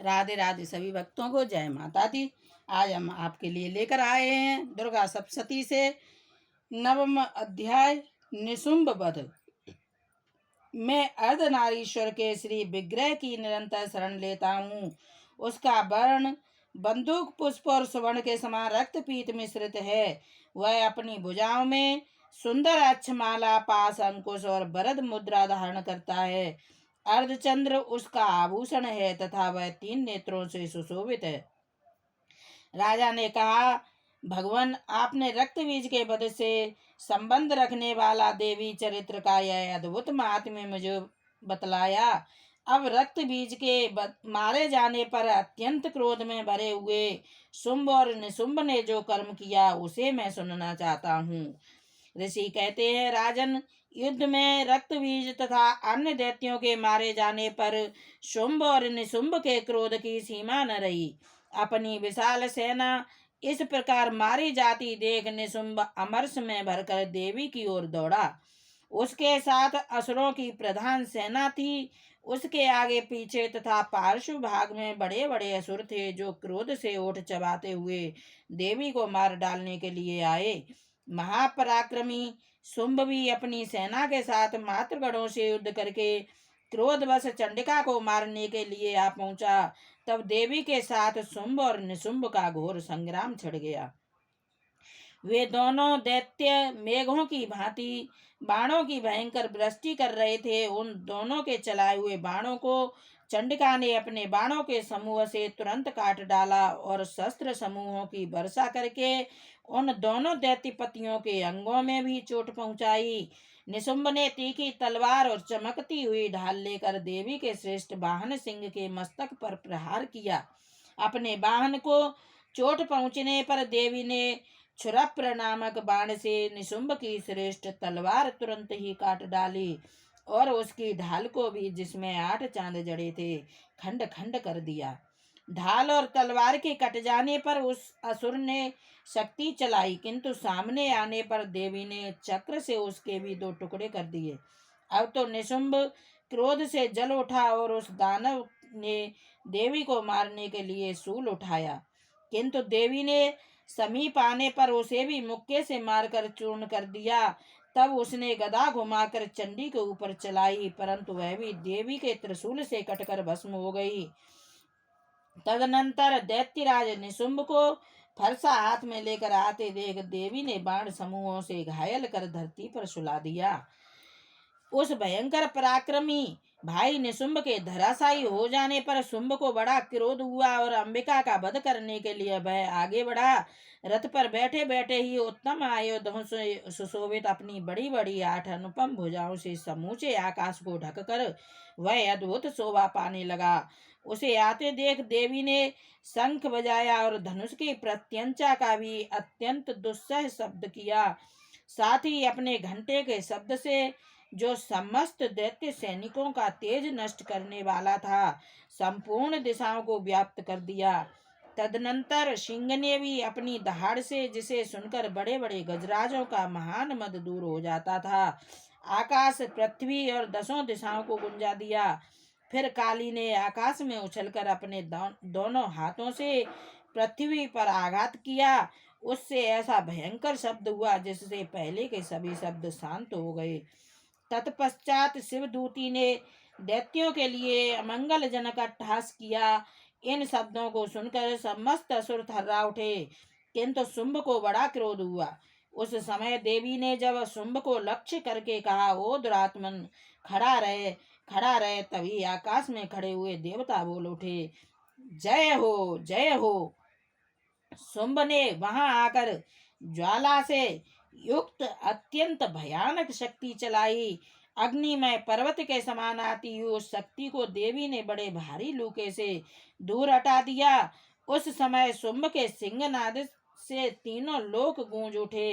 राधे राधे सभी भक्तों को जय माता दी। आज हम आपके लिए लेकर आए हैं दुर्गा सप्तशती से नवम अध्याय निशुंभ वध। मैं अर्धनारीश्वर के श्री विग्रह की निरंतर शरण लेता हूँ। उसका वर्ण बंदूक पुष्प और सुवर्ण के समान रक्त पीत मिश्रित है। वह अपनी भुजाओं में सुंदर अक्षमाला, पास, अंकुश और वरद मुद्रा धारण करता है। अर्धचंद्र उसका आभूषण है तथा वह 3 नेत्रों से सुशोभित है। राजा ने कहा, भगवान, आपने रक्त बीज के वध से संबंध रखने वाला देवी चरित्र का यह अद्भुत महात्म्य मुझे बतलाया। अब रक्त बीज के मारे जाने पर अत्यंत क्रोध में भरे हुए शुंभ और निशुंभ ने जो कर्म किया उसे मैं सुनना चाहता हूँ। ऋषि कहते हैं, राजन, युद्ध में रक्त बीज तथा अन्य दैत्यों के मारे जाने पर शुंभ और निशुंभ के क्रोध की सीमा न रही। अपनी विशाल सेना इस प्रकार मारी जाती देख निशुंभ अमरस में भरकर देवी की ओर दौड़ा। उसके साथ असुरों की प्रधान सेना थी। उसके आगे पीछे तथा पार्श्व भाग में बड़े बड़े असुर थे जो क्रोध से ओठ चबाते हुए देवी को मार डालने के लिए आए। महापराक्रमी शुंभ भी अपनी सेना के साथ मातृगणों से युद्ध करके क्रोधवश चंडिका को मारने के लिए आ पहुंचा। तब देवी के साथ शुंभ और निशुंभ का घोर संग्राम छिड़ गया। वे दोनों दैत्य मेघों की भांति बाणों की भयंकर वृष्टि कर रहे थे। उन दोनों के चलाए हुए बाणों को चंडिका ने अपने बाणों के समूह से तुरंत काट डाला और शस्त्र समूहों की वर्षा करके उन दोनों दैत्यपतियों के अंगों में भी चोट पहुंचाई। निशुंभ ने तीखी तलवार और चमकती हुई ढाल लेकर देवी के श्रेष्ठ वाहन सिंह के मस्तक पर प्रहार किया। अपने वाहन को चोट पहुंचने पर देवी ने क्षुरप्र नामक बाण से निशुंभ की श्रेष्ठ तलवार तुरंत ही काट डाली और उसकी ढाल को भी, जिसमें 8 चांद जड़े थे, खंड खंड कर दिया। ढाल और तलवार के कट जाने पर उस असुर ने शक्ति चलाई, किंतु सामने आने पर देवी ने चक्र से उसके भी 2 टुकड़े कर दिए। अब तो निशुंभ क्रोध से जल उठा और उस दानव ने देवी को मारने के लिए शूल उठाया, किंतु देवी ने समीप आने पर उसे भी मुक्के से मारकर चूर्ण कर दिया। तब उसने गदा घुमाकर चंडी के ऊपर चलाई, परंतु वह भी देवी के त्रिशूल से कटकर भस्म हो गई। तदनंतर दैत्यराज निशुंभ को फरसा हाथ में लेकर आते देख देवी ने बाण समूहों से घायल कर धरती पर सुला दिया। उस भयंकर पराक्रमी भाई निशुंभ के धराशायी हो जाने पर शुंभ को बड़ा क्रोध हुआ और अंबिका का वध करने के लिए वह आगे बढ़ा। रथ पर बैठे बैठे ही उत्तम आयुधों से सुशोभित अपनी बड़ी बड़ी 8 अनुपम भुजाओं से समूचे आकाश को ढककर वह अद्भुत शोभा पाने लगा। उसे आते देख देवी ने शंख बजाया और धनुष की प्रत्यंचा का भी अत्यंत दुस्सह शब्द किया। साथ ही अपने घंटे के शब्द से, जो समस्त दैत्य सैनिकों का तेज नष्ट करने वाला था, संपूर्ण दिशाओं को व्याप्त कर दिया। तदनंतर सिंह ने भी अपनी दहाड़ से, जिसे सुनकर बड़े बड़े गजराजों का महान मद दूर हो जाता था, आकाश, पृथ्वी और 10 दिशाओं को गुंजा दिया। फिर काली ने आकाश में उछलकर अपने दोनों हाथों से पृथ्वी पर आघात किया। उससे ऐसा भयंकर शब्द हुआ जिससे पहले के सभी शब्द शांत हो गए। तत्पश्चात शिवदूती ने दैत्यों के लिए अमंगलजनक अट्टहास किया। इन शब्दों को सुनकर समस्त असुर थर्रा उठे, किंतु शुंभ को बड़ा क्रोध हुआ। उस समय देवी ने जब शुंभ को लक्ष्य करके कहा, ओ दुरात्मन, खड़ा रहे खड़ा रहे। तभी आकाश में खड़े हुए देवता बोल उठे, जय हो, जय हो। शुंभ ने वहां आकर ज्वाला से युक्त अत्यंत भयानक शक्ति चलाई। अग्निमय पर्वत के समान आती हुई उस शक्ति को देवी ने बड़े भारी लूके से दूर हटा दिया। उस समय शुंभ के सिंहनाद से तीनों लोक गूंज उठे।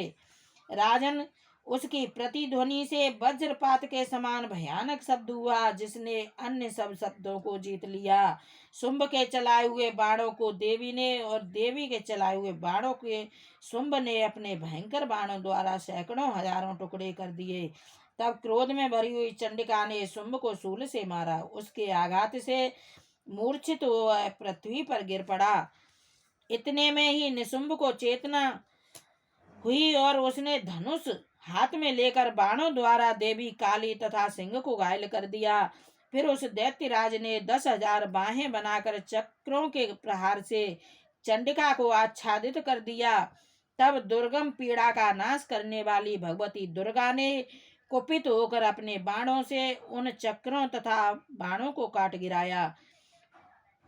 राजन, उसकी प्रतिध्वनि से वज्रपात के समान भयानक शब्द हुआ, जिसने अन्य सब शब्दों को जीत लिया। शुंभ के चलाए हुए बाणों को देवी ने और देवी के चलाए हुए बाणों के शुंभ ने अपने भयंकर बाणों द्वारा सैकड़ों हजारों टुकड़े कर दिए। तब क्रोध में भरी हुई चंडिका ने शुंभ को शूल से मारा। उसके आघात से मूर्छित हो वह पृथ्वी पर गिर पड़ा। इतने में ही निशुंभ को चेतना हुई और उसने धनुष हाथ में लेकर बाणों द्वारा देवी काली तथा सिंह को घायल कर दिया। फिर उस दैत्यराज ने 10,000 बाहें बनाकर चक्रों के प्रहार से चंडिका को आच्छादित कर दिया। तब दुर्गम पीड़ा का नाश करने वाली भगवती दुर्गा ने कुपित होकर अपने बाणों से उन चक्रों तथा बाणों को काट गिराया।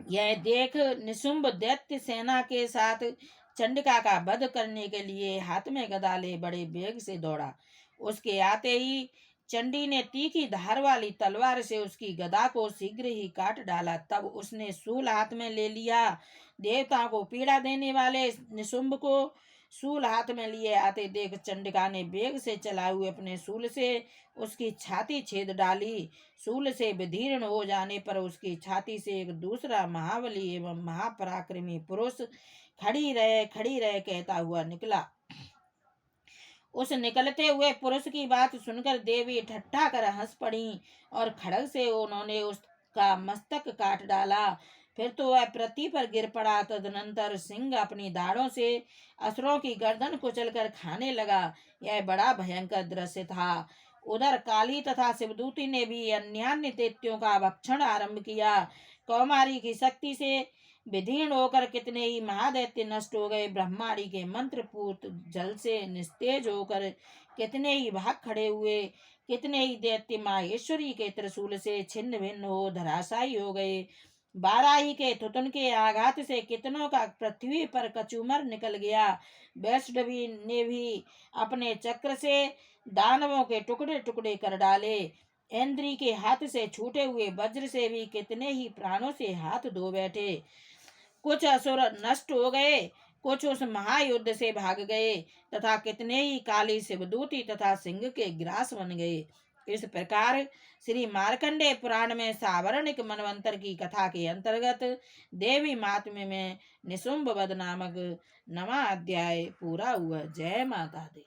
यह देख निशुंभ दैत्य सेना के साथ चंडिका का वध करने के लिए हाथ में गदा ले बड़े वेग से दौड़ा। उसके आते ही चंडी ने तीखी धार वाली तलवार से उसकी गदा को शीघ्र ही काट डाला। तब उसने शूल हाथ में ले लिया। देवताओं को पीड़ा देने वाले निशुंभ को शूल हाथ में लिए आते देख चंडिका ने वेग से चलाए हुए अपने शूल से उसकी छाती छेद डाली। शूल से विदीर्ण हो जाने पर उसकी छाती से एक दूसरा महाबली एवं महापराक्रमी पुरुष खड़ी रहे कहता हुआ निकला। उस निकलते हुए पुरुष की बात सुनकर देवी ठट्ठा कर हंस पड़ी और खड़ग से उन्होंने उसका मस्तक काट डाला। फिर तो वह पृथ्वी पर गिर पड़ा। तदनंतर सिंह अपनी दाढ़ों से असुरों की गर्दन कुचलकर खाने लगा। यह बड़ा भयंकर दृश्य था। उधर काली तथा शिवदूती ने भी अन्यान्य दैत्यों का भक्षण आरंभ किया। कौमारी की शक्ति से विदीर्ण होकर कितने ही महादैत्य नष्ट हो गए। ब्रह्माणी के मंत्र पूत जल से निस्तेज होकर कितने ही भाग खड़े हुए। कितने ही दैत्य माहेश्वरी के त्रिशूल से छिन्न भिन्न हो धराशायी हो गए। बाराही के थुतुन के आघात से कितनों का पृथ्वी पर कचूमर निकल गया। वैष्णवी ने भी अपने चक्र से दानवों के टुकड़े टुकड़े कर डाले। इंद्री के हाथ से छूटे हुए वज्र से भी कितने ही प्राणों से हाथ धो बैठे। कुछ असुर नष्ट हो गए, कुछ उस महायुद्ध से भाग गए तथा कितने ही काली शिवदूती तथा सिंह के ग्रास बन गए। इस प्रकार श्री मार्कंडेय पुराण में सावर्णिक मनवंतर की कथा के अंतर्गत देवी महात्म्य में निशुंभ वध नामक 9वां अध्याय पूरा हुआ। जय माता दी।